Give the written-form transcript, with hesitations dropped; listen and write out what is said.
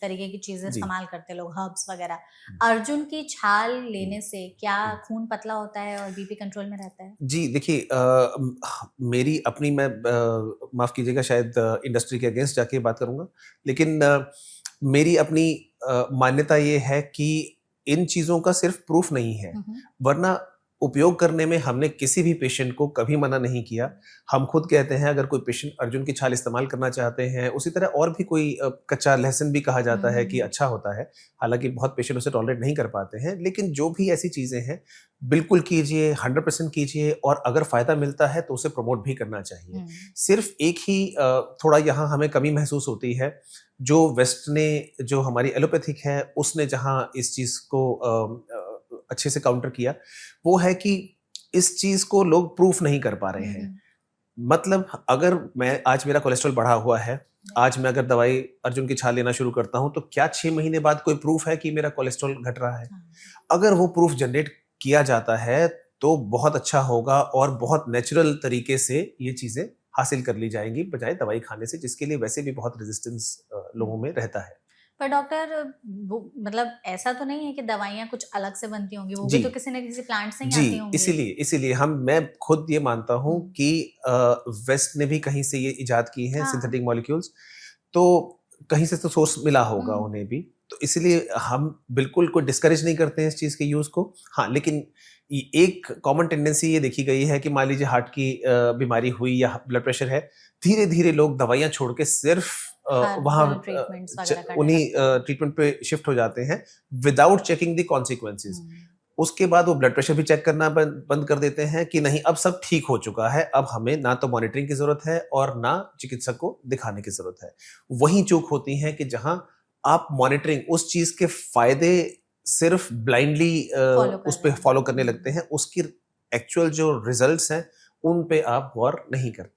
तरीके की चीजें जी। इस्तेमाल करते हैं लोग, हर्ब्स वगैरह। अर्जुन की छाल लेने से क्या खून पतला होता है और बीपी कंट्रोल में रहता है? जी, देखिए मेरी अपनी मैं माफ़ कीजिएगा शायद इंडस्ट्री के अगेंस्ट जाके बात करूँगा। लेकिन मेरी अपनी मान्यता ये है कि इन चीज़ों का सिर्फ़ प्रूफ़ नहीं है, हम्म। वरना उपयोग करने में हमने किसी भी पेशेंट को कभी मना नहीं किया। हम खुद कहते हैं अगर कोई पेशेंट अर्जुन की छाल इस्तेमाल करना चाहते हैं, उसी तरह और भी कोई कच्चा लहसुन भी कहा जाता है कि हम्म। अच्छा होता है। हालाँकि बहुत पेशेंट उसे टॉलरेट नहीं कर पाते हैं, लेकिन जो भी ऐसी चीज़ें हैं बिल्कुल कीजिए, 100% कीजिए और अगर फ़ायदा मिलता है तो उसे प्रमोट भी करना चाहिए। हम्म। सिर्फ़ एक ही थोड़ा यहाँ हमें कमी महसूस होती है, जो वेस्ट ने जो हमारी एलोपैथिक है, उसने जहाँ इस चीज़ को अच्छे से काउंटर किया, वो है कि इस चीज़ को लोग प्रूफ़ नहीं कर पा रहे हैं। हम्म। मतलब अगर मैं आज मेरा कोलेस्ट्रॉल बढ़ा हुआ है, आज मैं अगर दवाई अर्जुन की छाल लेना शुरू करता हूँ, तो क्या 6 महीने बाद कोई प्रूफ़ है कि मेरा कोलेस्ट्रॉल घट रहा है? हाँ। अगर वो प्रूफ जनरेट किया जाता है, तो बहुत अच्छा होगा और बहुत नेचुरल तरीके से ये चीज़ें हासिल कर ली जाएँगी, बजाए दवाई खाने से, जिसके लिए वैसे भी बहुत रेज़िस्टेंस लोगों में रहता है। पर डॉक्टर, वो मतलब ऐसा तो नहीं है कि दवाइयाँ कुछ अलग से बनती होंगी, वो भी जी, तो किसी न किसी प्लांट से ही जी, आती होंगी? इसीलिए इसीलिए मैं खुद ये मानता हूँ हुँ। कि वेस्ट ने भी कहीं से ये इजाद की हैं हाँ। सिंथेटिक मॉलिक्यूल्स, तो कहीं से तो सोर्स मिला होगा हुँ। उन्हें भी। तो इसलिए हम बिल्कुल कोई डिस्करेज नहीं करते हैं इस चीज़ के यूज़ को। हाँ, लेकिन एक कॉमन टेंडेंसी ये देखी गई है कि मान लीजिए हार्ट की बीमारी हुई या ब्लड प्रेशर है, धीरे-धीरे लोग दवाइयाँ छोड़ के सिर्फ़ वहाँ हर्बल ट्रीटमेंट्स वगैरह करने उन्हीं लगते हैं। ट्रीटमेंट पे शिफ्ट हो जाते हैं विदाउट चेकिंग द कॉन्सिक्वेंसेज़। हुँ। उसके बाद वो ब्लड प्रेशर भी चेक करना बंद बंद कर देते हैं कि नहीं अब सब ठीक हो चुका है, अब हमें ना तो मॉनिटरिंग की ज़रूरत है और ना चिकित्सक को दिखाने की ज़रूरत है। वहीं चूक होती है कि जहाँ आप मॉनिटरिंग उस चीज़ के फ़ायदे सिर्फ़ ब्लाइंडली फ़ॉलो कर उस रहे पे हैं। फ़ॉलो करने लगते हुँ। हैं, उसकी एक्चुअल जो रिज़ल्ट्स हैं, उन पे आप गौर नहीं करते।